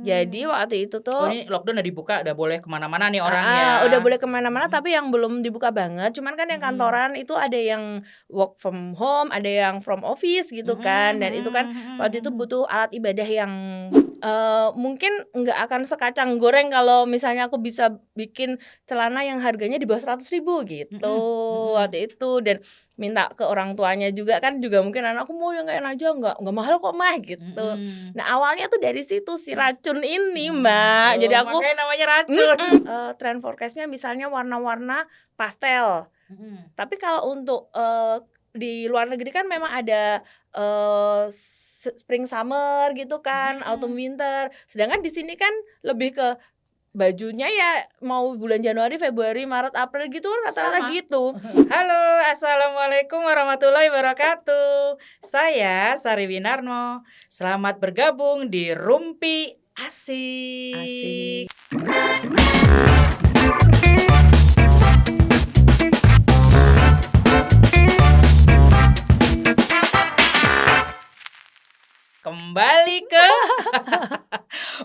Jadi Hmm. waktu itu Oh tuh ini lockdown udah dibuka, udah boleh kemana-mana nih orang ya. udah boleh kemana-mana Mhm. tapi yang belum dibuka banget, cuman kan yang Mhm. kantoran itu ada yang work from home, ada yang from office gitu kan, Mhm dan itu kan mhm waktu itu mhm. butuh alat ibadah yang, mungkin nggak akan sekacang goreng kalau misalnya aku bisa bikin celana yang harganya di bawah 100.000 gitu, Mhm mhm. waktu itu. Dan minta ke orang tuanya juga kan juga mungkin anakku mau yang kayak aja, nggak mahal kok Mah, gitu. Mhm. Nah awalnya tuh dari situ si racun ini Mhm. Mbak, jadi Oh aku makanya namanya racun. trend forecast-nya misalnya warna-warna pastel. Mhm. Tapi kalau untuk, di luar negeri kan memang ada, spring summer gitu kan, autumn Mhm. winter. Sedangkan di sini kan lebih ke bajunya ya mau bulan Januari, Februari, Maret, April gitu kan rata-rata Sama. gitu. Halo, assalamualaikum warahmatullahi wabarakatuh. Saya Sari Winarno. Selamat bergabung di Rumpi Asik. Asik. Kembali ke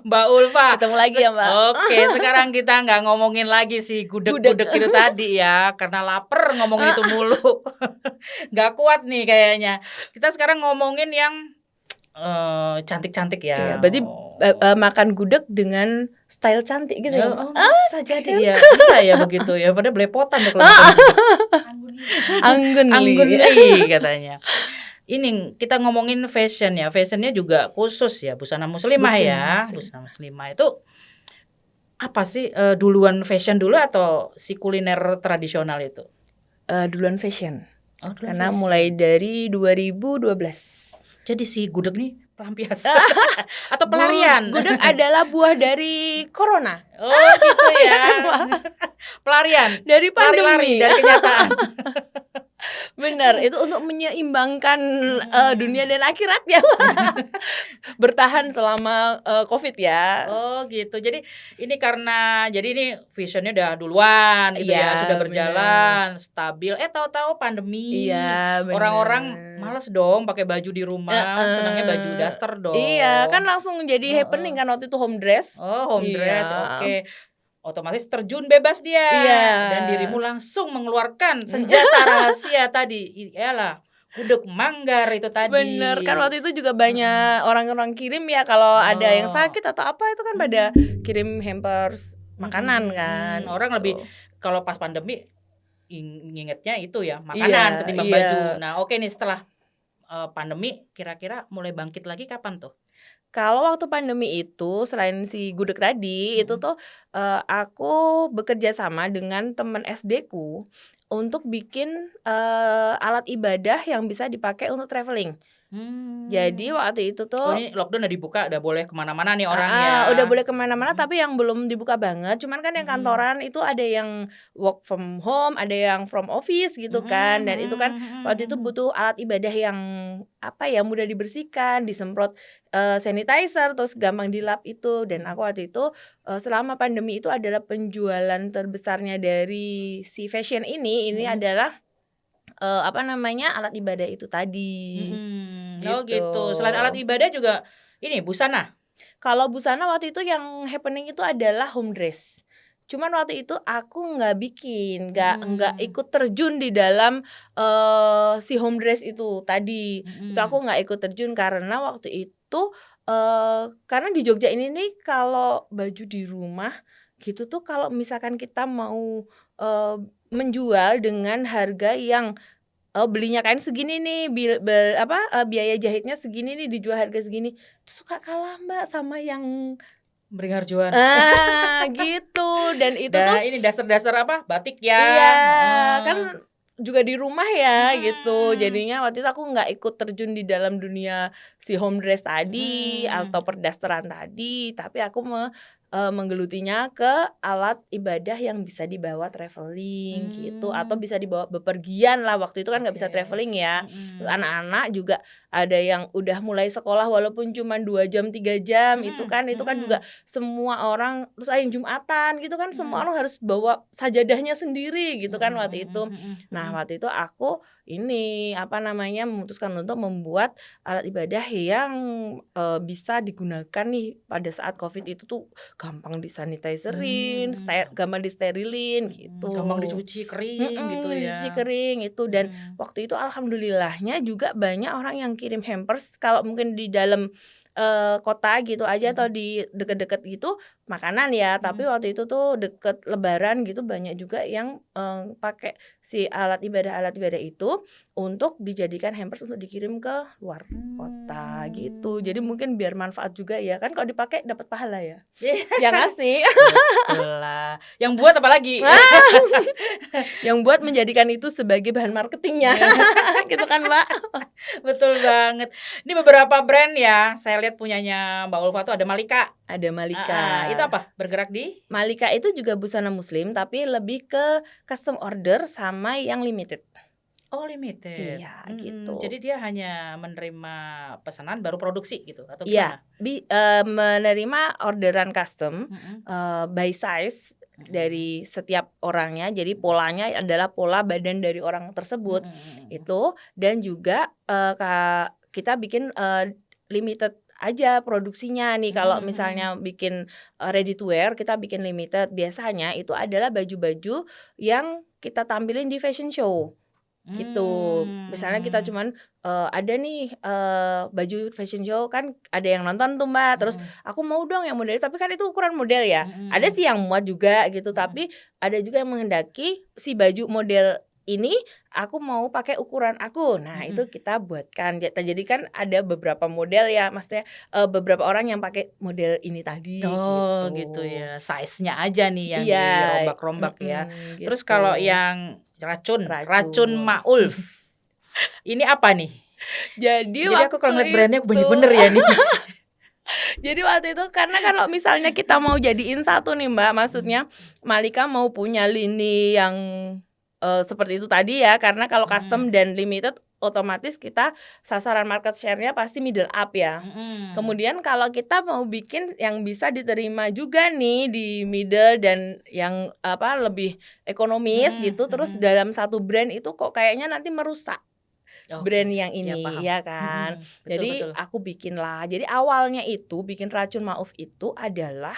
Mbak Ulfa. Ketemu lagi ya, Mbak. Oke, sekarang kita nggak ngomongin lagi si Gudeg. gudeg-gudeg itu tadi ya, karena lapar ngomongin itu mulu. Nggak kuat nih kayaknya. Kita sekarang ngomongin yang cantik-cantik Iya, ya. berarti, Oh. makan gudeg dengan style cantik gitu ya, Mbak? Bisa jadi Kan? ya, bisa ya begitu ya, padahal belepotan tuh kalau ngomong. Anggun Anggunli katanya. Ini kita ngomongin fashion ya, fashionnya juga khusus ya, busana muslimah busana ya. muslim. Busana muslimah itu apa sih, duluan fashion dulu atau si kuliner tradisional itu? Duluan fashion, Oh duluan karena mulai fashion. dari 2012. Jadi si gudeg nih pelampiasan atau pelarian? Gudeg adalah buah dari corona. Oh gitu Ya ya. kan, Mbak? Pelarian, Dari lari-lari pandemi. dari kenyataan. Benar, itu untuk menyeimbangkan, dunia Mhm. dan akhirat ya, bertahan selama, Covid ya. Oh gitu. Jadi ini karena jadi ini vision-nya udah duluan gitu Iya, ya, sudah bener. berjalan, stabil, tahu-tahu Iya, pandemi. Orang-orang bener. males dong pakai baju di rumah, senangnya baju Heeh. daster Iya, kan dong. langsung jadi Heeh. happening kan waktu itu home dress. Oh home Iya. dress, oke. Otomatis terjun bebas dia Iya. dan dirimu langsung mengeluarkan senjata rahasia tadi. Iyalah, gudeg manggar itu Bener, kan tadi. waktu itu juga Mhm. banyak orang-orang kirim ya kalau ada yang Oh. sakit atau apa itu kan pada kirim hampers makanan kan, Orang lebih gitu. kalau pas pandemi ngingetnya itu ya, Iya, makanan ketimbang iya. baju. Nah, oke nih setelah, pandemi kira-kira mulai bangkit lagi kapan tuh? Kalau waktu pandemi itu selain si gudeg tadi, itu Mhm. tuh, aku bekerja sama dengan temen SD-ku untuk bikin, alat ibadah yang bisa dipakai untuk travelling. Jadi Mmm. waktu itu Oh tuh ini lockdown udah dibuka, udah boleh kemana-mana nih orang ya? udah boleh kemana-mana Mhm tapi yang belum dibuka banget, cuman kan yang mhm. kantoran itu ada yang work from home, ada yang from office gitu kan, Mhm dan itu kan mhm waktu itu mhm butuh alat ibadah yang, apa ya, mudah dibersihkan, disemprot, sanitizer, terus gampang dilap itu. Dan mhm aku waktu itu, selama pandemi itu adalah penjualan terbesarnya dari si fashion ini mhm adalah, apa namanya, alat ibadah itu tadi, mhm. Oh gitu. gitu. Selain alat ibadah juga ini busana? Kalau busana waktu itu yang happening itu adalah home dress. Cuman waktu itu aku nggak bikin, nggak Mhm ikut terjun di dalam, si home dress itu tadi. Itu mhm aku nggak ikut terjun karena waktu itu, karena di Jogja ini nih kalau baju di rumah gitu tuh kalau misalkan kita mau, eee, menjual dengan harga yang belinya kain segini nih, biaya jahitnya segini nih, dijual harga segini, itu suka kalah Mbak sama yang Beringharjoan. gitu. Dan itu tuh Dah ini dasar-dasar apa, batik iya, ya? kan Heeh. juga di rumah ya, gitu. Mhm Jadinya waktu itu aku nggak ikut terjun di dalam dunia si home dress tadi, atau mhm perdasteran tadi, tapi aku menggelutinya ke alat ibadah yang bisa dibawa traveling gitu, atau bisa dibawa bepergian lah, waktu itu kan nggak bisa Oke. traveling ya. Terus Mhm. anak-anak juga ada yang udah mulai sekolah walaupun cuma 2 jam, 3 jam, Mhm itu kan juga mhm semua orang, terus ada yang Jumatan gitu kan, semua mhm. orang harus bawa sajadahnya sendiri gitu kan Mhm waktu mhm itu. mhm Nah, mhm. waktu itu aku ini, apa namanya, memutuskan untuk membuat alat ibadah yang, bisa digunakan nih pada saat Covid itu tuh gampang disanitizerin, Mmm. gampang disterilin Gampang gitu. dicuci kering gitu Dicuci ya. kering itu, dan Mhm. waktu itu alhamdulillahnya juga banyak orang yang kirim hampers kalau mungkin di dalam, kota gitu aja atau Mhm di deket-deket gitu makanan ya, tapi mhm. waktu itu tuh deket lebaran gitu banyak juga yang, pakai si alat ibadah itu untuk dijadikan hampers untuk dikirim ke luar kota gitu. Jadi Mmm. mungkin biar manfaat juga ya, kan kalau dipakai dapat pahala ya. Iya, Ya nggak sih? betul lah. Yang buat apa lagi? Yang buat menjadikan itu sebagai bahan marketingnya, gitu kan, Mbak. Betul banget. Ini beberapa brand ya, saya lihat punyanya Mbak Ulfa tuh ada Malika. Ada Malika. Heeh, itu apa? Bergerak di? Malika itu juga busana muslim, tapi lebih ke custom order sama yang limited. Oh limited. Iya, Mhm, jadi gitu. dia hanya menerima pesanan baru produksi gitu atau Iya, gimana? menerima orderan custom, Mhm by size mhm. dari setiap orangnya, jadi Mhm polanya adalah pola badan dari orang mhm tersebut, mhm mhm. itu. Dan juga, kita bikin, limited aja produksinya nih, kalau Mmm, mhm. misalnya bikin, ready to wear, kita bikin limited. Biasanya itu adalah baju-baju yang kita tampilin di fashion show. Gitu. Misalnya kita Mmm. cuman, ada nih, baju fashion show kan ada yang nonton tuh, Mbak, terus Mhm aku mau dong yang model tapi kan itu ukuran model ya. Ada mhm sih yang muat juga gitu, mhm. tapi ada juga yang menghendaki si baju model ini aku mau pakai ukuran aku. Nah, itu Mhm. kita buatkan. Jadi kan ada beberapa model ya, maksudnya, beberapa orang yang pakai model ini tadi, Oh gitu. gitu ya, size-nya aja nih yang Iya, dirombak-rombak ya. Terus gitu. kalau yang racun Racun. Ma Ulf, ini apa nih? Jadi Jadi aku kalau waktu ngeliat brand-nya itu banyak bener ya nih. Jadi waktu itu karena kalau misalnya kita mau jadiin satu nih, Mbak, Mhm maksudnya Malika mau punya lini yang, seperti itu tadi ya, karena kalau mhm custom dan limited otomatis kita sasaran market share-nya pasti middle up ya. mhm Kemudian kalau kita mau bikin yang bisa diterima juga nih di middle dan yang apa, lebih ekonomis mhm gitu, terus mhm. dalam satu brand itu kok kayaknya nanti merusak Oke, brand yang ya ini, paham. ya kan. Mhm, betul Jadi betul. aku bikinlah. Jadi awalnya itu bikin Racun Mauf itu adalah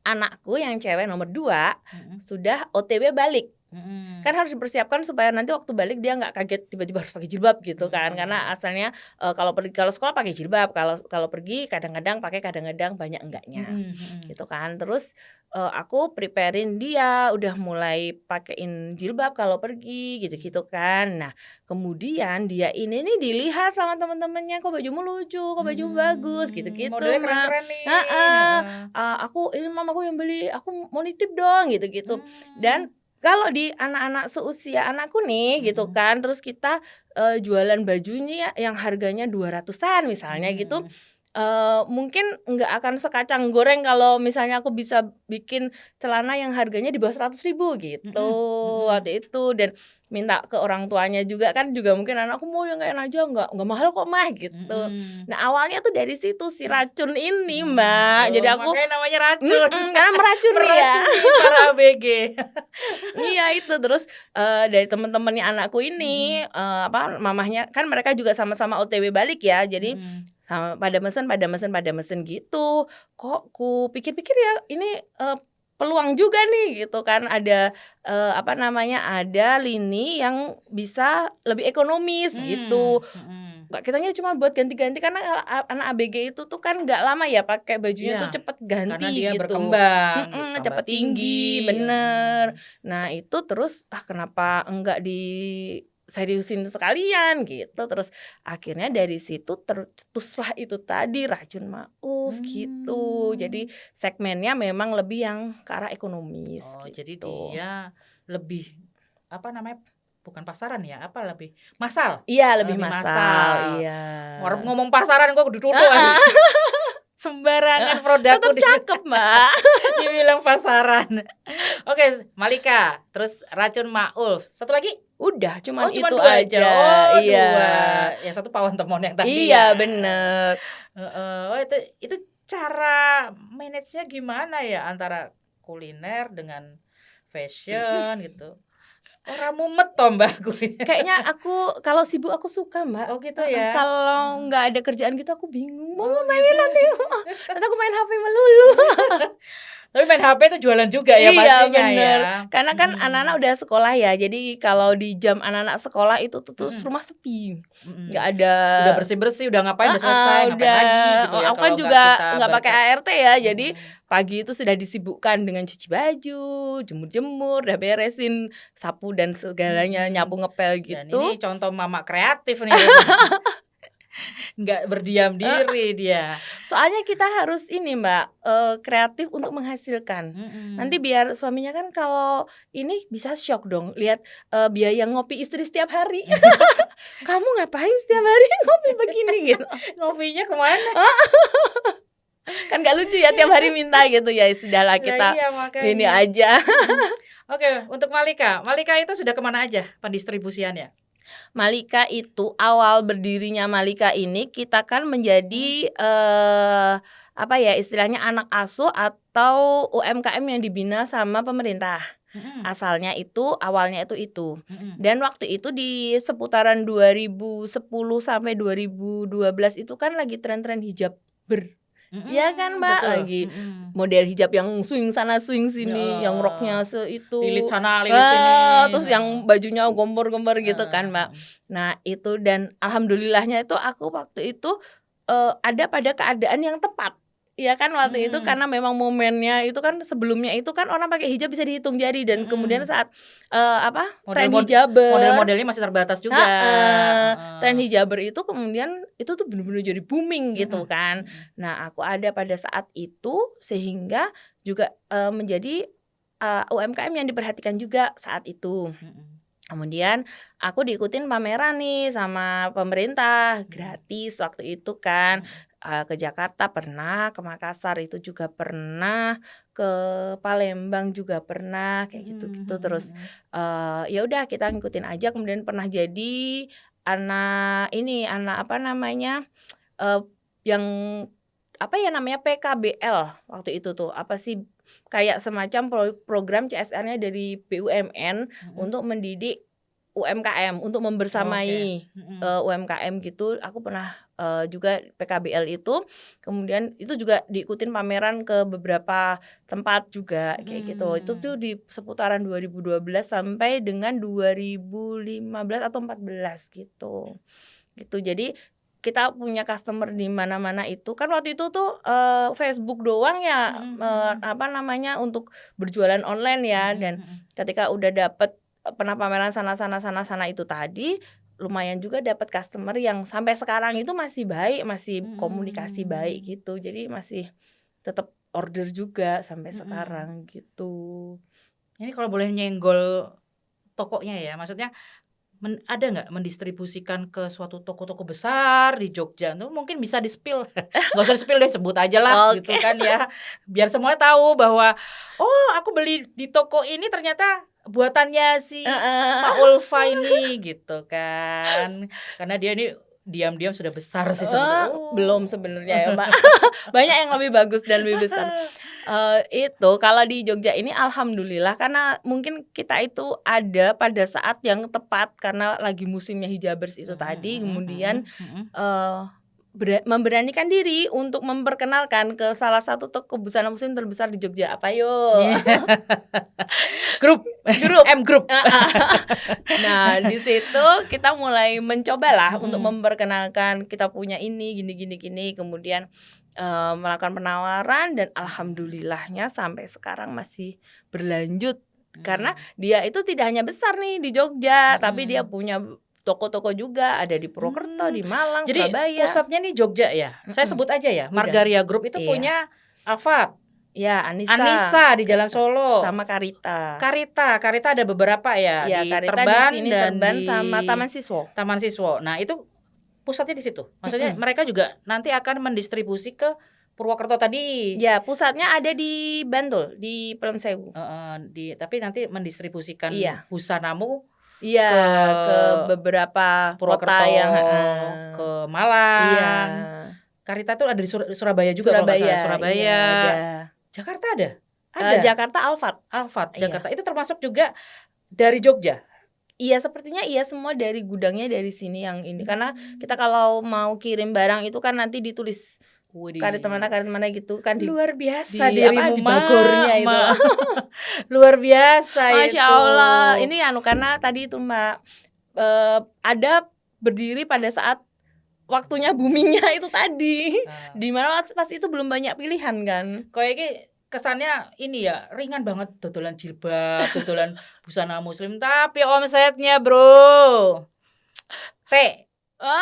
anakku yang cewek nomor 2 Mhm sudah OTW balik. mhm Kan harus dipersiapkan supaya nanti waktu balik dia nggak kaget tiba-tiba harus pakai jilbab gitu kan, karena mhm asalnya, kalau sekolah pakai jilbab, kalau kalau pergi kadang-kadang pakai, kadang-kadang banyak enggaknya, mhm mhm. gitu kan. Terus, aku prepare-in dia, udah mulai pakein jilbab kalau pergi, gitu-gitu kan. Nah, kemudian dia ini nih dilihat sama temen-temennya, "Kok bajumu lucu, kok bajumu bagus," gitu-gitu, Modelnya Mbak. keren-keren nih, Heeh, heeh. "Aku ini mamaku yang beli, aku mau nitip dong," gitu-gitu. Mmm, Dan kalau di anak-anak seusia anakku nih gitu mhm kan, terus kita, jualan bajunya yang harganya 200-an misalnya gitu, mhm mungkin nggak akan sekacang goreng kalau misalnya aku bisa bikin celana yang harganya di bawah 100.000 gitu mhm mhm waktu itu. Dan minta ke orang tuanya juga kan, juga mungkin anakku mau yang kayak aja, "Nggak mahal kok Mah," gitu. mhm Nah awalnya tuh dari situ si racun ini mhm. Mbak, Oh, jadi aku makanya namanya racun, karena meracuni ya. meracuni para ABG. Iya itu, terus, dari temen-temennya anakku ini, Mhm apa, mamahnya kan mereka juga sama-sama OTW balik ya, jadi mhm sama pada mesen gitu. Kok kupikir-pikir ya ini, peluang juga nih gitu kan, ada, apa namanya, ada lini yang bisa lebih ekonomis gitu. mhm. Nggak, kitanya cuma buat ganti-ganti karena anak ABG itu tuh kan nggak lama ya pakai bajunya Iya, tuh cepet karena ganti dia gitu, berkembang gitu, tambah cepet tinggi, tinggi, mhm. bener. Nah itu terus, kenapa enggak diseriusin sekalian gitu, terus akhirnya dari situ tercetuslah itu tadi Racun Mauf gitu. Mmm. Jadi segmennya memang lebih yang ke arah ekonomis Oh, jadi gitu. dia lebih, apa namanya, bukan pasaran ya, apa lebih massal? Iya lebih Lebih massal, massal. iya. Ngomong pasaran kok ditutuk Heeh. aja. sembarangan produkku Tetap cakep, Mbak. dibilang pasaran. Oke, Malika, terus Racun Maulf. Satu lagi? Udah, Oh, cuman cuma itu 2 aja. aja. Oh, Iya. 2. Yang satu Pawon Temon yang tadi Iya, ya. bener. Oh, itu cara manage-nya gimana ya antara kuliner dengan fashion gitu? Ora mumet toh, Mbak, kuliner. Kayaknya aku kalau sibuk aku suka, Mbak. Oh, gitu ya. Kalau nggak ada kerjaan gitu aku bingung mau Oh, ngapain gitu. nanti. Nanti aku main HP melulu. Tapi main HP itu jualan juga ya Iya, pastinya bener. ya. Karena kan anak-anak udah sekolah ya. Jadi kalau di jam anak-anak sekolah itu terus rumah sepi. Nggak ada. Udah bersih-bersih, udah ngapain, udah selesai, ngapain lagi gitu ya Aku kan kalau nggak juga kita nggak pakai berkat. ART ya. Jadi pagi itu sudah disibukkan dengan cuci baju, jemur-jemur, udah beresin, sapu dan segalanya, nyapu ngepel Dan gitu. ini contoh mama kreatif nih. Nggak berdiam diri dia. Soalnya kita harus ini, Mbak, kreatif untuk menghasilkan. Nanti biar suaminya kan kalau ini bisa shock dong lihat biaya ngopi istri setiap hari. Kamu ngapain setiap hari ngopi begini gitu. Ngopinya kemana? Kan gak lucu ya tiap hari minta gitu ya, sudahlah Nah, kita iya, makanya. gini aja. Oke, untuk Malika itu sudah kemana aja pendistribusiannya? Malika itu awal berdirinya Malika ini kita kan menjadi apa ya istilahnya anak asuh atau UMKM yang dibina sama pemerintah. Asalnya itu awalnya itu. Dan waktu itu di seputaran 2010 sampai 2012 itu kan lagi tren-tren hijab ya kan, Mbak, Betul. lagi model hijab yang swing sana swing sini, yang roknya itu Lilit sana, lilit sini. terus yang bajunya gombor-gombor gitu kan, Mbak. Nah itu dan alhamdulillahnya itu aku waktu itu ada pada keadaan yang tepat. Ya kan waktu itu karena memang momennya itu kan sebelumnya itu kan orang pakai hijab bisa dihitung jari dan kemudian saat tren hijaber model-modelnya masih terbatas juga. Tren hijaber itu kemudian itu tuh benar-benar jadi booming gitu kan. Nah aku ada pada saat itu sehingga juga menjadi UMKM yang diperhatikan juga saat itu. Kemudian aku diikutin pameran nih sama pemerintah gratis waktu itu kan. Ke Jakarta pernah, ke Makassar itu juga pernah, ke Palembang juga pernah kayak gitu-gitu. Terus ya udah kita ngikutin aja. Kemudian pernah jadi anak apa namanya yang apa ya namanya PKBL waktu itu tuh apa sih kayak semacam program CSR-nya dari BUMN untuk mendidik UMKM untuk membersamai UMKM gitu. Aku pernah juga PKBL itu. Kemudian itu juga diikutin pameran ke beberapa tempat juga kayak gitu. Itu tuh di seputaran 2012 sampai dengan 2015 atau 14 gitu. Gitu. Jadi kita punya customer di mana-mana itu kan waktu itu tuh Facebook doang ya apa namanya untuk berjualan online ya dan ketika udah dapet pernah pameran sana itu tadi lumayan juga dapat customer yang sampai sekarang itu masih baik, masih komunikasi baik gitu. Jadi masih tetap order juga sampai sekarang gitu. Ini kalau boleh nyenggol tokonya ya, maksudnya ada nggak mendistribusikan ke suatu toko-toko besar di Jogja tuh mungkin bisa di-spill. Nggak usah di-spill deh, sebut aja lah gitu kan ya. Biar semuanya tahu bahwa oh aku beli di toko ini ternyata buatannya si Pak Ulfa ini gitu kan. Karena dia ini diam-diam sudah besar sih sebetulnya. Belum sebenarnya ya, Mbak. Banyak yang lebih bagus dan lebih besar. Itu kalau di Jogja ini alhamdulillah karena mungkin kita itu ada pada saat yang tepat karena lagi musimnya hijabers itu tadi kemudian memberanikan diri untuk memperkenalkan ke salah satu toko busana muslim terbesar di Jogja. Apa yuk? Grup M Group. Nah di situ kita mulai mencobalah untuk memperkenalkan kita punya ini gini. Kemudian melakukan penawaran dan alhamdulillahnya sampai sekarang masih berlanjut karena dia itu tidak hanya besar nih di Jogja tapi dia punya toko-toko juga ada di Purwokerto, di Malang, jadi, Surabaya. Jadi pusatnya nih Jogja ya. Saya sebut aja ya. Margaria Group itu punya Alfat. Ya, Anissa di Jalan Solo. Sama Karita ada beberapa ya di Karita Terban di sini, dan Terban di sama Taman Siswo. Nah, itu pusatnya di situ. Maksudnya mereka juga nanti akan mendistribusi ke Purwokerto tadi. Ya, pusatnya ada di Bantul, di Pelem Sewu. Tapi nanti mendistribusikan Iya. busanamu Iya, ke ke beberapa kota Purwokerto, yang ke Iya. Malang. Karita tuh ada di Surabaya juga kalau nggak salah. Surabaya, iya Surabaya. ada. Jakarta ada? Ada. Jakarta Alphard. Alphard, Iya. Jakarta. Itu termasuk juga dari Jogja? Iya, sepertinya iya, semua dari gudangnya dari sini yang ini. Karena kita kalau mau kirim barang itu kan nanti ditulis karet mana gitu kan Luar biasa di dirimu, bagornya itu. Luar biasa Masya itu. Allah. Ini karena tadi itu Mbak, ada berdiri pada saat waktunya boomingnya itu tadi. Di mana pas itu belum banyak pilihan kan. Kayaknya kesannya ini ya ringan banget, dodolan jilbab, dodolan busana muslim, tapi omsetnya bro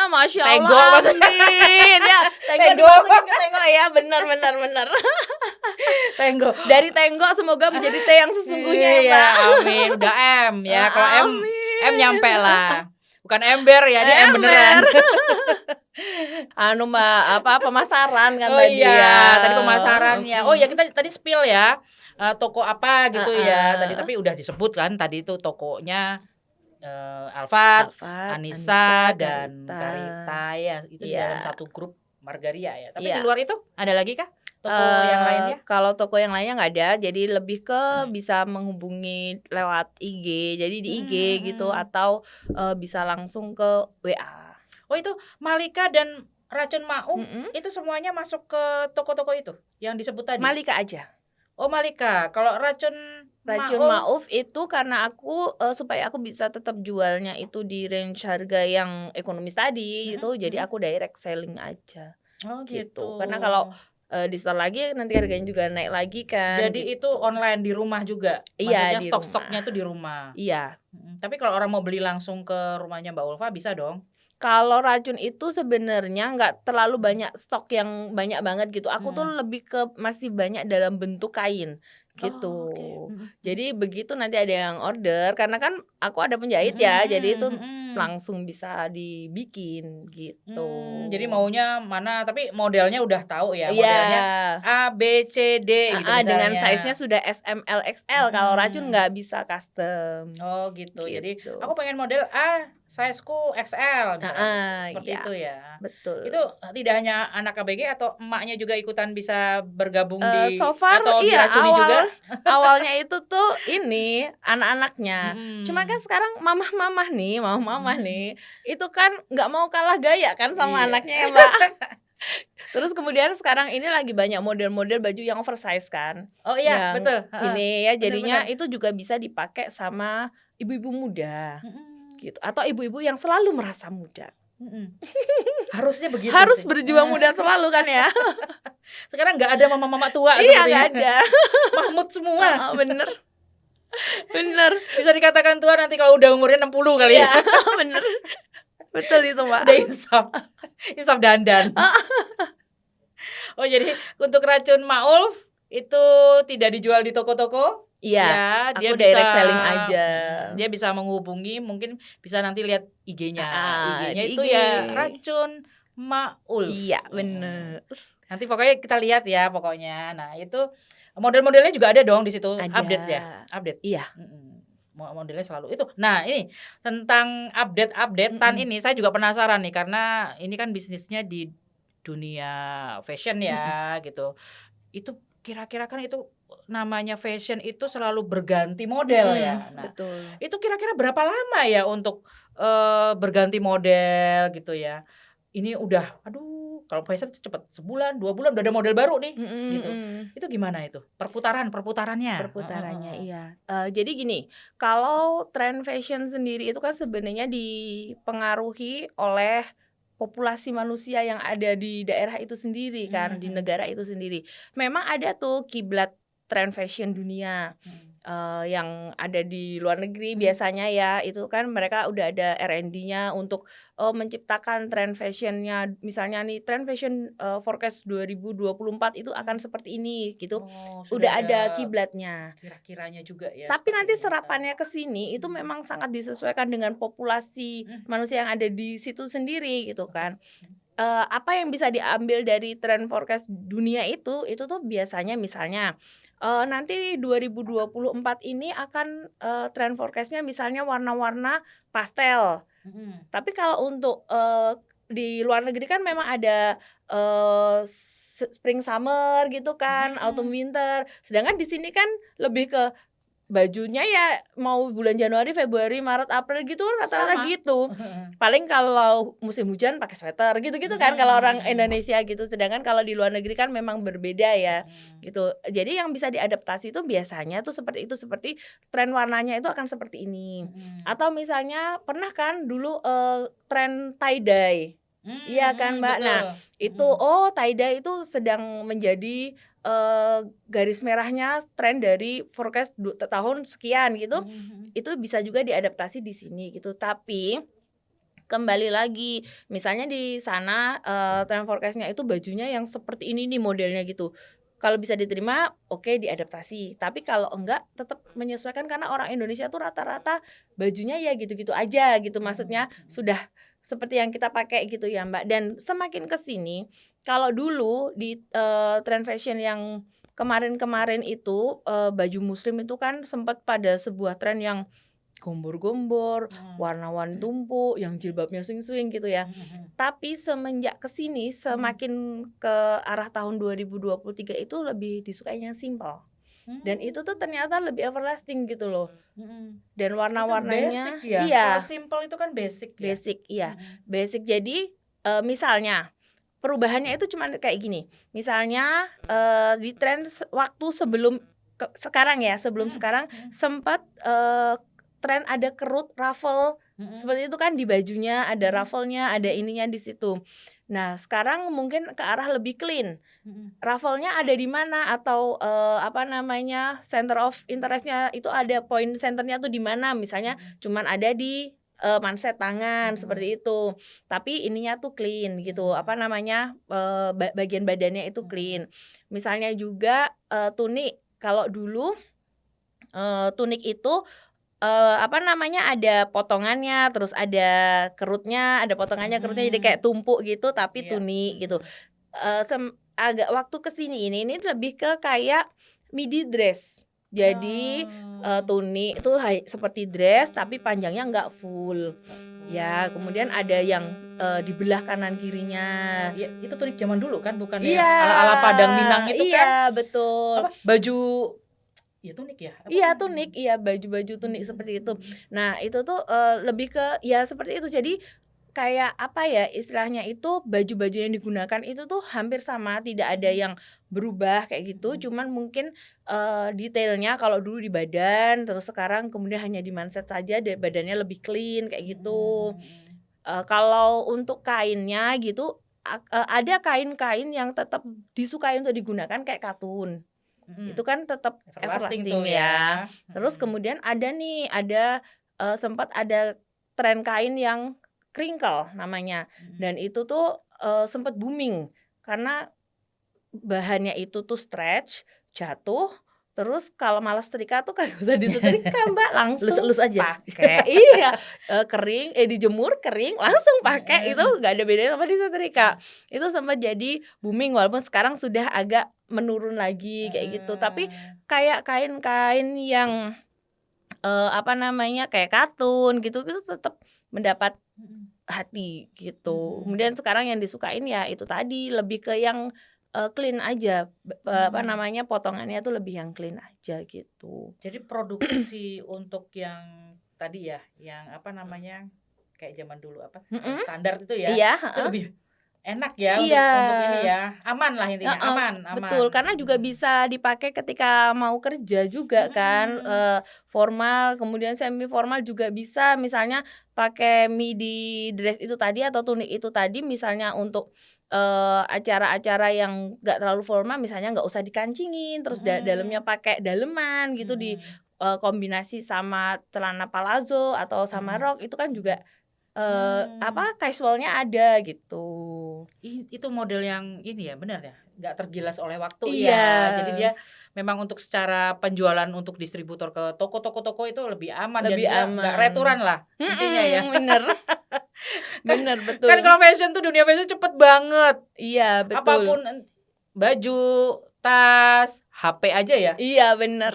Masya Tenggo Allah, maksudnya. amin. Ya, Tenggo. dimasukin ke Tenggo ya, benar. Tenggo. Dari Tenggo semoga menjadi T yang sesungguhnya ya, Mbak. Amin, udah M ya. Kalau M nyampe lah. Bukan ember ya, dia M beneran. Mbak, pemasaran kan Oh tadi iya, ya. tadi pemasarannya. Oh ya, kita tadi spill ya. Toko apa gitu ya tadi, tapi udah disebut kan tadi itu tokonya Alphard, Anissa dan Karita ya, itu di dalam satu grup Margaria ya. Tapi di luar itu ada lagi kah toko yang lainnya? Kalau toko yang lainnya nggak ada, jadi lebih ke bisa menghubungi lewat IG, jadi di IG gitu atau bisa langsung ke WA. Oh itu Malika dan Racun Mauf itu semuanya masuk ke toko-toko itu yang disebut tadi? Malika aja. Oh Malika, kalau Racun Mauf itu karena aku supaya aku bisa tetap jualnya itu di range harga yang ekonomis tadi itu, jadi aku direct selling aja. Oh gitu. Karena kalau di store lagi nanti harganya juga naik lagi kan. Jadi itu online di rumah juga? Iya, maksudnya stok-stoknya tuh di rumah? Iya. Tapi kalau orang mau beli langsung ke rumahnya Mbak Ulfa bisa dong? Kalau Racun itu sebenarnya nggak terlalu banyak stok yang banyak banget gitu. Aku tuh lebih ke masih banyak dalam bentuk kain gitu. Jadi begitu nanti ada yang order, karena kan aku ada penjahit ya, jadi itu langsung bisa dibikin gitu. Jadi maunya mana, tapi modelnya udah tahu ya, modelnya A, B, C, D gitu misalnya. Dengan size-nya sudah S, M, L, XL. Kalau Racun nggak bisa custom. Oh gitu. Jadi aku pengen model A, sizeku XL misalnya. Seperti itu ya. Betul. Itu tidak hanya anak KBG atau emaknya juga ikutan bisa bergabung di so far, atau diracuni juga? Awalnya itu tuh ini anak-anaknya. Cuma kan sekarang mamah-mamah nih, itu kan nggak mau kalah gaya kan sama anaknya ya Mbak. Terus kemudian sekarang ini lagi banyak model-model baju yang oversize kan. Oh iya, betul. Ini ya jadinya itu juga bisa dipakai sama ibu-ibu muda. Gitu. Atau ibu-ibu yang selalu merasa muda. Harusnya begitu. Harus berjiwa muda selalu kan ya. Sekarang nggak ada mama-mama tua. Iya, nggak ada. Mahmud semua. Bener. Bisa dikatakan tua nanti kalau udah umurnya 60 kali ya. Bener. Betul itu Mbak. Udah insaf dandan. Oh jadi untuk Racun Mauf itu tidak dijual di toko-toko? Iya, dia direct selling aja. Dia bisa menghubungi, mungkin bisa nanti lihat IG-nya. IG-nya itu IG. ya Racun Mauf. Iya, bener. Nanti pokoknya kita lihat ya pokoknya. Nah, itu model-modelnya juga ada dong di situ. Ada. Update ya? Update. Iya. Modelnya selalu itu. Nah, ini tentang update-updatean ini saya juga penasaran nih, karena ini kan bisnisnya di dunia fashion ya gitu. Itu kira-kira kan itu namanya fashion itu selalu berganti model ya. Nah, betul. Itu kira-kira berapa lama ya untuk berganti model gitu ya? Ini udah kalau fashion cepet, sebulan, 2 bulan udah ada model baru nih gitu. Itu gimana itu? Perputarannya? Iya. Jadi gini, kalau tren fashion sendiri itu kan sebenarnya dipengaruhi oleh populasi manusia yang ada di daerah itu sendiri kan, di negara itu sendiri. Memang ada tuh kiblat tren fashion dunia yang ada di luar negeri biasanya ya, itu kan mereka udah ada R&D-nya untuk menciptakan tren fashionnya. Misalnya nih tren fashion forecast 2024 itu akan seperti ini gitu. Udah ada kiblatnya. Kira-kiranya juga ya. Tapi nanti serapannya ke sini itu memang sangat disesuaikan dengan populasi manusia yang ada di situ sendiri gitu kan. apa yang bisa diambil dari tren forecast dunia itu tuh biasanya misalnya, nanti 2024 ini akan, tren forecast-nya misalnya warna-warna pastel. Mhm. Tapi kalau untuk, di luar negeri kan memang ada, spring summer gitu kan, autumn Mhm. winter. Sedangkan di sini kan lebih ke bajunya ya mau bulan Januari, Februari, Maret, April gitu rata-rata Sama. gitu. Paling kalau musim hujan pakai sweater gitu-gitu kan kalau orang Mhm. Indonesia gitu. Sedangkan kalau di luar negeri kan memang berbeda ya, Mhm. gitu. Jadi yang bisa diadaptasi itu biasanya tuh seperti itu, seperti tren warnanya itu akan seperti ini. Mhm. Atau misalnya pernah kan dulu, tren tie dye, iya kan, Mhm, Mbak? Nah betul. itu, Mhm. oh tie dye itu sedang menjadi, garis merahnya tren dari forecast tahun sekian gitu, Mhm mhm. itu bisa juga diadaptasi di sini gitu. Tapi kembali lagi, misalnya di sana, tren forecast-nya itu bajunya yang seperti ini nih modelnya gitu. Kalau bisa diterima, oke diadaptasi, tapi kalau enggak tetap menyesuaikan karena orang Indonesia tuh rata-rata bajunya ya gitu-gitu aja gitu, maksudnya Mhm mhm. sudah seperti yang kita pakai gitu ya, Mbak. Dan semakin ke sini, kalau dulu di, tren fashion yang kemarin-kemarin itu, baju muslim itu kan sempat pada sebuah tren yang gombor-gombor, Mhm. warna-warni tumpuk, yang jilbabnya swing-swing gitu ya. Mhm mhm. Tapi semenjak ke sini, Mhm. semakin ke arah tahun 2023 itu lebih disukai yang simpel. Dan itu tuh Mmm. ternyata lebih everlasting gitu loh. Mhm. Dan Itu basic warna-warnanya ya? Kalau iya, simple itu kan basic ya? basic, iya, Mhm. basic. Jadi, misalnya perubahannya itu cuman kayak gini, misalnya, di tren waktu sebelum sekarang ya, sebelum Mhm sekarang mhm. sempat, tren ada kerut ruffle, Mhm seperti itu kan di bajunya, ada mhm ruffle-nya, ada mhm ininya di situ. Nah, sekarang mungkin ke arah lebih clean, mhm ruffle-nya ada di mana atau, apa namanya, center of interest-nya itu ada point center-nya tuh di mana, misalnya mhm cuman ada di, manset tangan, mhm seperti itu. Tapi ininya tuh clean gitu, mhm apa namanya, bagian badannya itu mhm clean. Misalnya juga, tunik, kalau dulu, tunik itu, apa namanya, ada potongannya, terus ada kerutnya jadi kayak mhm. tumpuk gitu tapi Iya. tunik gitu. Mhm Agak waktu ke sini ini lebih ke kayak midi dress. Jadi, Oh, tunik itu seperti dress tapi panjangnya nggak full. nggak Ya, full. kemudian ada yang, dibelah kanan kirinya. Oh, iya, itu tuh zaman dulu kan, bukan yang Iya, ala-ala Padang Minang itu iya kan, betul. apa, baju ya tunik ya? Apa Iya sih namanya? tunik, iya baju-baju tunik Mhm seperti itu. mhm Nah itu tuh, lebih ke ya seperti itu. Jadi kayak apa ya istilahnya itu, baju-baju yang digunakan itu tuh hampir sama, tidak ada mhm yang berubah kayak gitu. mhm Cuman mungkin, detailnya kalau dulu di badan, terus sekarang kemudian hanya di manset saja dan badannya lebih clean kayak mhm gitu. mhm mhm Kalau untuk kainnya gitu, ada kain-kain yang tetap disukai untuk digunakan kayak katun. mhm. Itu kan tetap Everlasting tuh everlasting ya. ya. Terus Mhm kemudian ada nih, sempat ada tren kain yang crinkle namanya, mhm dan itu tuh, sempet booming karena bahannya itu tuh stretch, jatuh, terus kalau malas setrika tuh kagak usah disetrika Mbak, langsung Lus-lus aja? pakai. Iya, dijemur, kering, langsung pakai, itu Heeh, nggak ada bedanya sama disetrika. Itu sempat jadi booming walaupun sekarang sudah agak menurun lagi kayak gitu. Tapi heeh. kayak kain-kain yang, apa namanya, kayak katun gitu, itu tetap mendapat Mhm hati gitu. Kemudian mhm sekarang yang disukain ya itu tadi, lebih ke yang, clean aja, apa mhm. namanya, potongannya tuh lebih yang clean aja gitu. Jadi produksi untuk yang tadi ya, yang apa namanya, kayak zaman dulu apa, Mhm, standar iya, itu heeh. lebih enak ya Iya, untuk ini ya, aman lah intinya, heeh, aman aman. betul, karena juga Mhm. bisa dipakai ketika mau kerja juga kan, Mhm. formal, kemudian semi formal juga bisa, misalnya pakai midi dress itu tadi atau tunik itu tadi misalnya untuk, acara-acara yang nggak terlalu formal, misalnya nggak usah dikancingin, terus dalamnya Mhm. pakai daleman gitu Mhm. kombinasi sama celana palazzo atau sama Mhm. rok, itu kan juga, Mhm. Mmm. apa, casual-nya ada gitu. Itu model yang ini ya, benar ya? nggak tergilas oleh waktu ya. Jadi Iya, dia memang untuk secara penjualan untuk distributor ke toko-toko itu lebih aman dan lebih dia nggak aman. returan lah intinya ya. Bener, Kan bener, kan betul. kalau fashion tuh dunia fashion cepet banget. Iya, betul. Apapun baju, tas, HP aja ya. Iya, bener.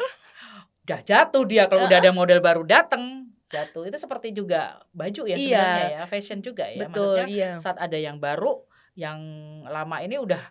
Udah jatuh dia kalau udah Heeh, ada model baru dateng, jatuh. Itu seperti juga baju ya sebenarnya iya, ya, fashion juga ya. betul, Maksudnya iya. saat ada yang baru, yang lama ini udah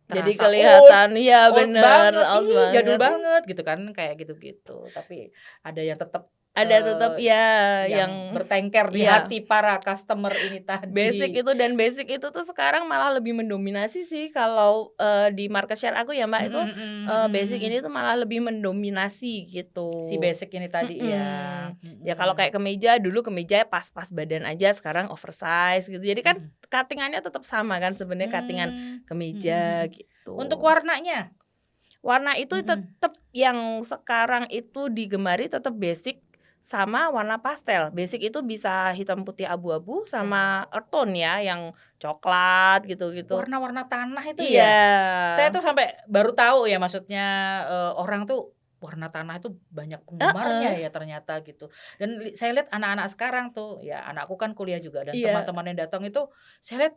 Jadi terasa old, kelihatan iya old bener, banget, out ih jadul banget. banget gitu kan, kayak gitu-gitu. Tapi ada yang tetap, Ada tetap ya yang yang bertengker di iya. hati para customer ini Basic tadi. itu dan basic itu tuh sekarang malah lebih mendominasi sih kalau, di market share aku ya, Mbak, Mhm itu, mhm basic ini mhm. tuh malah lebih mendominasi gitu. Si basic ini tadi ya, Mhm. Ya kalau mhm, kayak kemeja, dulu kemeja pas-pas badan aja, sekarang oversize gitu. Jadi kan mhm. cutting-annya tetap sama kan sebenarnya cutting-an Mhm kemeja mhm. Untuk gitu. warnanya? Warna itu Mhm. tetep yang sekarang itu digemari tetep basic sama warna pastel. Basic itu bisa hitam putih abu-abu Oh, sama earth tone ya, yang coklat gitu-gitu. warna-warna tanah itu Iya. ya? Saya tuh sampai baru tahu ya maksudnya, orang tuh warna tanah itu banyak penggemarnya Heeh, ya ternyata gitu. Dan saya lihat anak-anak sekarang tuh, ya anakku kan kuliah juga dan iya. teman-teman yang datang itu saya lihat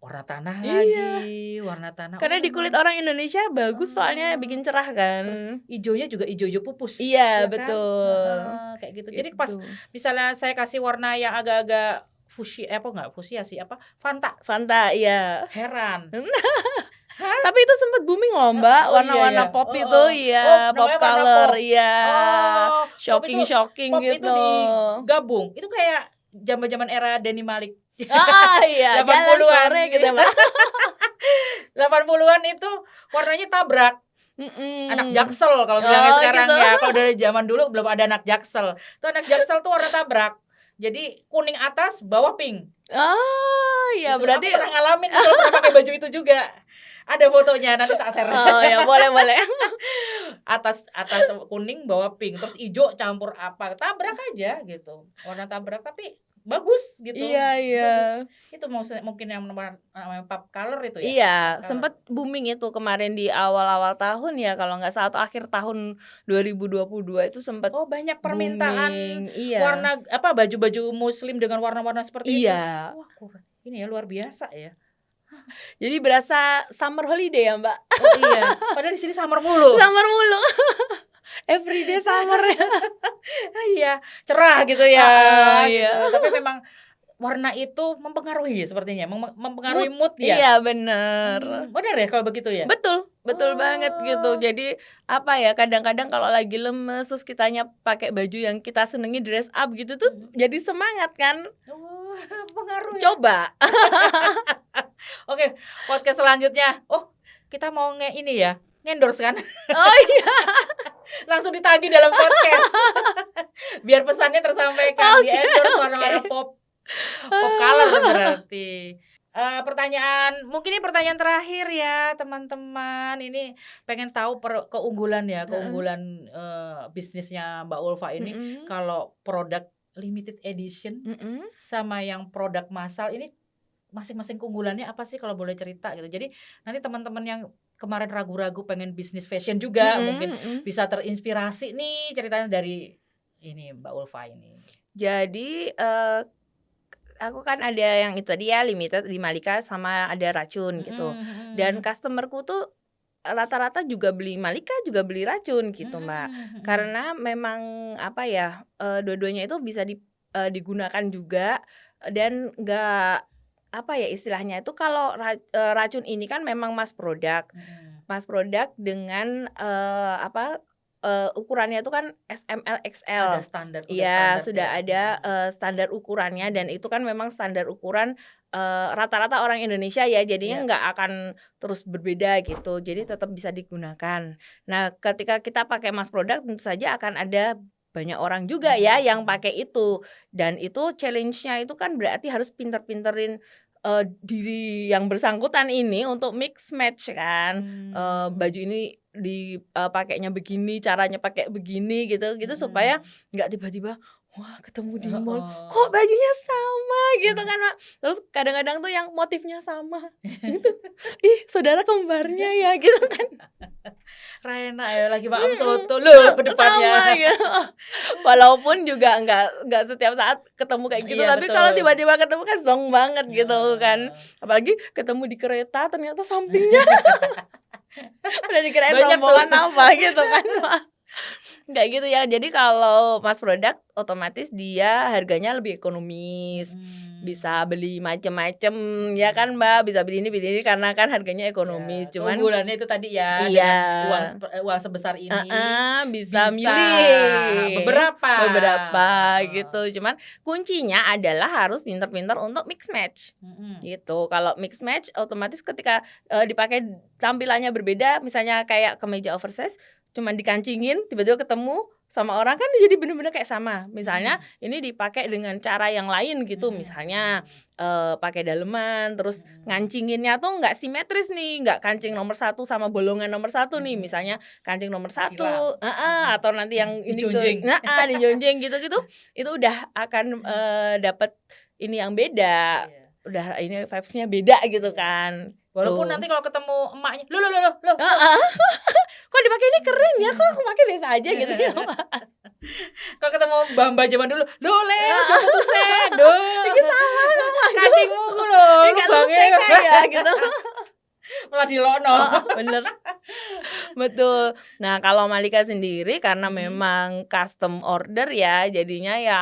warna tanah Iya, lagi, warna tanah, oh karena di kulit memang orang Indonesia bagus soalnya heeh, bikin cerah kan. terus ijonya juga ijo-ijo pupus, Iya, ya kan? betul. Heeh, kayak gitu. Jadi pas Itu. misalnya saya kasih warna yang agak-agak apa enggak fuchsia sih, apa, Fanta, Fanta, iya. heran. Tapi itu sempet booming loh, Mbak, Oh iya ya, warna-warna pop itu, heeh. Oh iya, pop namanya warna color, pop. iya, Oh, shocking-shocking pop itu gitu. digabung, itu kayak zaman-zaman era Denny Malik. Heeh, iya, jalan 80-an sore gitu, gitu. Mbak. 80-an itu warnanya tabrak, anak Mhm. Jaksel kalau bilangnya Oh sekarang gitu. ya, kalau dari zaman dulu belum ada anak Jaksel. Itu anak Jaksel tuh warna tabrak. Jadi kuning atas, bawah pink. Oh, iya Gitu, berarti aku pernah ngalamin tuh kalau pernah pakai baju itu juga. Ada fotonya, nanti tak share. oh ya boleh boleh. Atas atas kuning, bawah pink, terus ijo campur apa, tabrak aja gitu, warna tabrak tapi bagus gitu, Iya iya. bagus. Itu mungkin yang namanya pop color itu ya? Pop Iya, color. sempet booming itu kemarin di awal-awal tahun ya, kalau nggak salah atau akhir tahun 2022 itu sempet Oh, banyak permintaan booming. Iya. warna apa, baju-baju muslim dengan warna-warna seperti itu? Iya. Wah, ini ya luar biasa ya. Jadi berasa summer holiday ya, Mbak. Oh iya, padahal di sini summer mulu. Summer mulu. Everyday summer ya. Iya, cerah gitu ya, Heeh, iya. gitu. Tapi memang warna itu mempengaruhi sepertinya, mempengaruhi Mood, mood ya? iya bener. Bener ya kalau begitu ya? Betul, betul banget gitu. Oh, Jadi, apa ya, kadang-kadang kalau lagi lemes terus kitanya pakai baju yang kita senengi dress up gitu tuh mhm. jadi semangat kan, Oh, pengaruh ya? coba. Oke, podcast selanjutnya, oh kita mau ini ya, nge-endorse kan? Oh iya, Langsung ditagih dalam podcast. Biar pesannya tersampaikan, oke di-endorse oke. warna-warna pop color berarti. Pertanyaan mungkin ini pertanyaan terakhir ya teman-teman, ini pengen tahu keunggulan ya, Heeh, keunggulan, bisnisnya Mbak Ulfa ini mhm, kalau produk limited edition mhm, sama yang produk massal ini masing-masing keunggulannya apa sih kalau boleh cerita gitu. Jadi nanti teman-teman yang kemarin ragu-ragu pengen bisnis fashion juga mhm mungkin mhm. bisa terinspirasi nih ceritanya dari ini Mbak Ulfa ini. Jadi, aku kan ada yang itu tadi ya limited di Malika sama ada racun gitu. Mhm Dan mhm. customer-ku tuh rata-rata juga beli Malika juga beli racun gitu, Mbak. Mhm mhm. Karena memang apa ya, dua-duanya itu bisa digunakan juga dan nggak apa ya istilahnya itu kalau racun ini kan memang mass product. Mhm. Mass product dengan, apa, ukurannya itu kan SML, Ada XL. standar, udah Iya, standar sudah ya? ada, Mhm. standar ukurannya dan Mhm. itu kan memang standar ukuran, rata-rata orang Indonesia ya, jadinya Iya. nggak akan terus berbeda gitu, jadi tetap bisa digunakan. Nah, ketika kita pakai mass product tentu saja akan ada banyak orang juga ya Mhm yang mhm. pakai itu, dan itu challenge-nya itu kan berarti harus pinter-pinterin, diri yang bersangkutan ini untuk mix match kan, Mmm. baju ini pakainya begini, caranya pakai begini gitu gitu supaya Mhm. nggak tiba-tiba, wah ketemu di mall, kok Heeh. bajunya sama gitu kan, Mbak. Terus kadang-kadang tuh yang motifnya sama gitu, ih saudara kembarnya ya gitu kan. Rena ya lagi makan Mhm, soto, loh depannya. sama gitu. Walaupun juga nggak setiap saat ketemu kayak gitu, Iya tapi kalau betul. tiba-tiba ketemu kan zonk banget gitu kan. Heeh. Apalagi ketemu di kereta ternyata sampingnya udah dikirain Banyak tuh. rombongan apa gitu kan, Mbak. Kayak gitu ya. Jadi kalau mass product otomatis dia harganya lebih ekonomis, Mhm. bisa beli macem-macem ya kan, Mbak, bisa beli ini karena kan harganya ekonomis. Ya, Cuman keunggulannya itu tadi ya, iya, dengan uang sebesar ini bisa bisa milih beberapa. beberapa Heeh. gitu. Cuman kuncinya adalah harus pintar-pintar untuk mix match, Mhm. gitu. Kalau mix match otomatis ketika, dipakai tampilannya berbeda, misalnya kayak kemeja oversize, cuman dikancingin, tiba-tiba ketemu sama orang kan jadi bener-bener kayak sama. Misalnya Mhm. ini dipakai dengan cara yang lain gitu, Mhm misalnya, mhm. pakai daleman, terus Mhm. ngancinginnya tuh nggak simetris nih, nggak kancing nomor satu sama bolongan nomor satu nih, Mhm. misalnya kancing nomor Silang. satu Mhm. atau nanti yang ini ke Dijonjing. dijonjeng gitu-gitu, itu udah akan, dapet ini yang beda, Iya. udah ini vibes-nya beda gitu Iya. kan, Walaupun tuh. nanti kalau ketemu emaknya, "Loh." Heeh, "Kok dipakai ini keren ya, kok aku pakai biasa aja?" gitu ya, Mbak. Kalau ketemu mbah-mbah zaman dulu, "Loh Le, ojo Heeh, metu seh, duh, "Iki salah kamu aku, kancingmu ku lho, ini nggak lurus lubangnya." TK ya, gitu. Malah dilokno. Heeh, bener. Betul. Nah, kalau Malika sendiri karena Mhm. memang custom order ya, jadinya ya,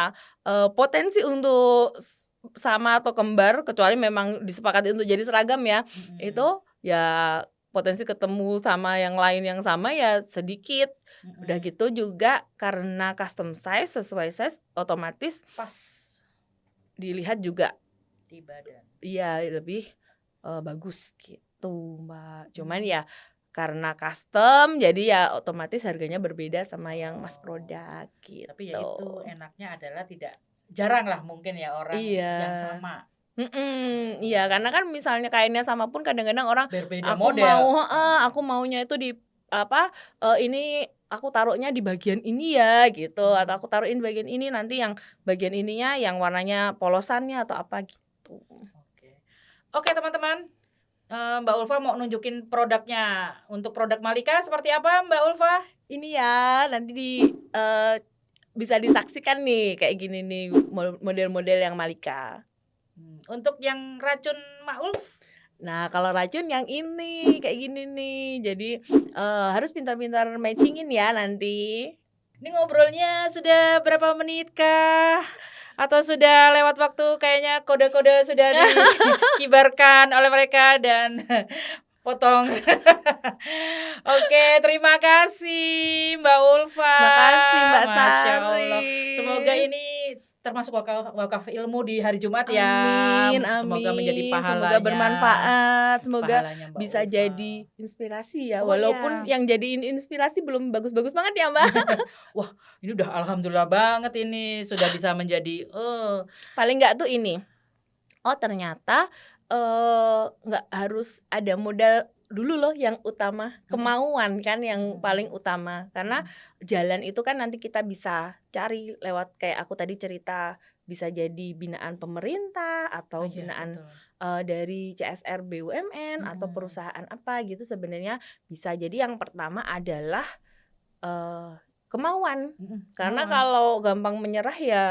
potensi untuk sama atau kembar, kecuali memang disepakati untuk jadi seragam ya, Mhm. itu ya potensi ketemu sama yang lain yang sama ya sedikit. Udah Mhm. gitu juga karena custom size, sesuai size, otomatis Pas dilihat juga di badan. iya lebih, bagus gitu, Mbak. Cuman Mmm. ya karena custom jadi ya otomatis harganya berbeda sama yang mass Oh, product tapi ya gitu. itu enaknya adalah tidak jarang lah mungkin ya orang Iya, yang sama. iya Heeh. karena kan misalnya kainnya sama pun kadang-kadang orang, Berbeda aku model. mau heeh, Heeh. aku maunya itu di apa, ini aku taruhnya di bagian ini ya gitu, atau Mhm. aku taruhin bagian ini nanti yang bagian ininya yang warnanya polosannya atau apa gitu. Oke. Oke teman-teman, Mbak Ulfa mau nunjukin produknya. Untuk produk Malika seperti apa Mbak Ulfa? Ini ya nanti eee bisa disaksikan nih kayak gini nih model-model yang Malika. Untuk yang racun Maul? Nah kalau racun yang ini kayak gini nih jadi, harus pintar-pintar matching-in ya nanti. Ini ngobrolnya sudah berapa menit kah? Atau sudah lewat waktu kayaknya kode-kode sudah dikibarkan oleh mereka dan potong. Oke, terima kasih Mbak Ulfa. Makasih Mbak Masya Sari. Allah. Semoga ini termasuk wakaf ilmu di hari Jumat ya. Amin Semoga menjadi amin, semoga pahalanya. bermanfaat, semoga Pahalanya Mbak bisa Ulfa. jadi inspirasi ya, Oh walaupun iya. yang jadiin inspirasi belum bagus-bagus banget ya, Mbak. Wah, ini udah alhamdulillah banget ini sudah bisa menjadi Paling nggak tuh ini, oh ternyata, nggak harus ada modal dulu loh yang utama, mhm, kemauan kan yang mhm paling mhm, utama. Karena mhm. jalan itu kan nanti kita bisa cari lewat kayak aku tadi cerita, bisa jadi binaan pemerintah Oh atau iya binaan, betul. dari CSR BUMN atau Mhm, perusahaan apa gitu sebenarnya bisa. Jadi yang pertama adalah, eee, kemauan. Karena kemauan. kalau gampang menyerah ya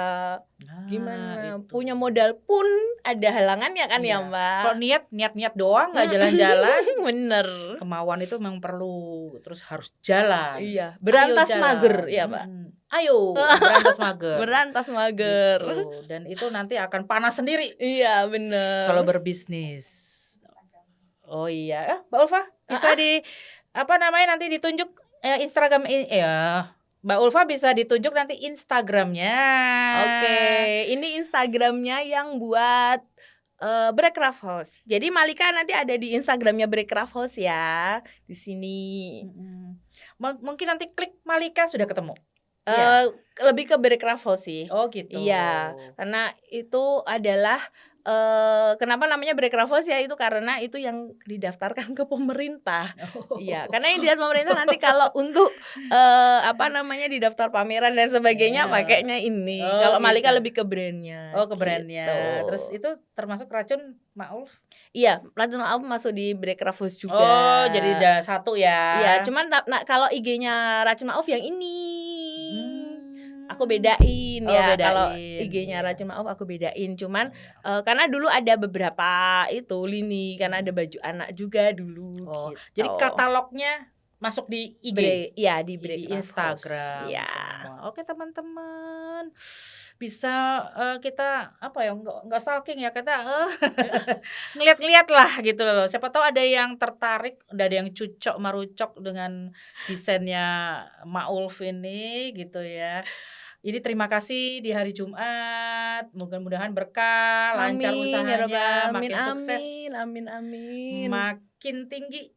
Nah gimana, itu. punya modal pun ada halangannya kan ya, Iya, kalau Mbak? niat-niat doang nggak Mhm, jalan-jalan, bener. kemauan itu memang perlu, terus harus jalan. Iya, Ayo berantas mager jalan, ya, Mbak? ayo berantas mager, Berantas mager. gitu. Dan itu nanti akan panas sendiri Iya, bener. kalau berbisnis. Oh iya, Mbak Ulfa bisa Heeh, apa namanya, nanti ditunjuk, Instagram ya, Mbak Ulfa bisa ditunjuk nanti Instagram-nya. oke. Ini Instagram-nya yang buat, Breakraft House. Jadi Malika nanti ada di Instagram-nya Breakraft House ya, di sini. Mhm. Mungkin nanti klik Malika sudah ketemu? Eee, Iya? lebih ke Breakraft House sih. Oh gitu. Iya, karena itu adalah, kenapa namanya Breakfast ya itu karena itu yang didaftarkan ke pemerintah. Iya, karena yang dilihat pemerintah nanti kalau untuk, di daftar pameran dan sebagainya Iya. pakainya ini. Oh, Kalau Malika gitu. lebih ke brand-nya, Oh, ke brand-nya. gitu. Terus itu termasuk racun Ma'ulf? Iya, Racun Ma'ulf masuk di Breakfast juga. Oh, jadi udah satu ya. Iya, cuman kalau IG-nya Racun Ma'ulf yang ini. Aku bedain Oh, ya, kalau bedain, IG-nya iya. Racun Ma'ulf aku bedain. Cuman, Iya. karena dulu ada beberapa itu lini, karena ada baju anak juga dulu, Oh, gitu. jadi katalognya masuk di IG? Iya, di Di Breakfast, Instagram iya. semua. Oke teman-teman, bisa, kita nggak stalking ya, kita, ngeliat-ngeliat lah gitu loh. Siapa tahu ada yang tertarik, ada yang cucok marucok dengan desainnya Ma'ulf ini gitu ya. Jadi terima kasih di hari Jumat, mudah-mudahan berkah, lancar Amin ya rabbal usahanya, alamin, makin sukses, amin. makin tinggi.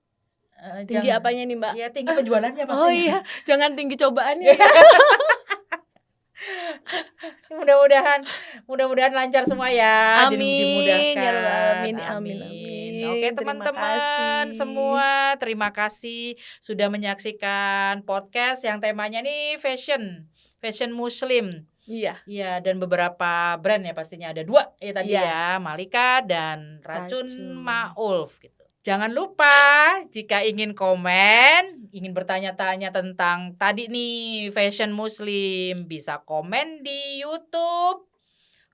Tinggi apanya nih, Mbak? Ya tinggi penjualannya Oh pastinya. iya, jangan tinggi cobaannya ya. Mudah-mudahan lancar semua ya, Amin ya rabbal dimudahkan. alamin, amin. Oke Terima teman-teman kasih. semua, terima kasih sudah menyaksikan podcast yang temanya nih fashion muslim. Iya. Iya, dan beberapa brand ya pastinya ada 2 ya tadi Iya. ya, Malika dan Racun Racun. Ma'ulf gitu. Jangan lupa jika ingin komen, ingin bertanya-tanya tentang tadi nih fashion muslim, bisa komen di YouTube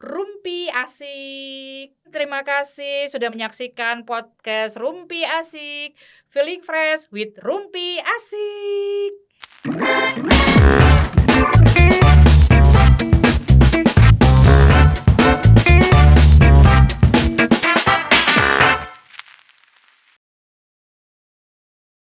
Rumpi Asik. Terima kasih sudah menyaksikan podcast Rumpi Asik, feeling fresh with Rumpi Asik.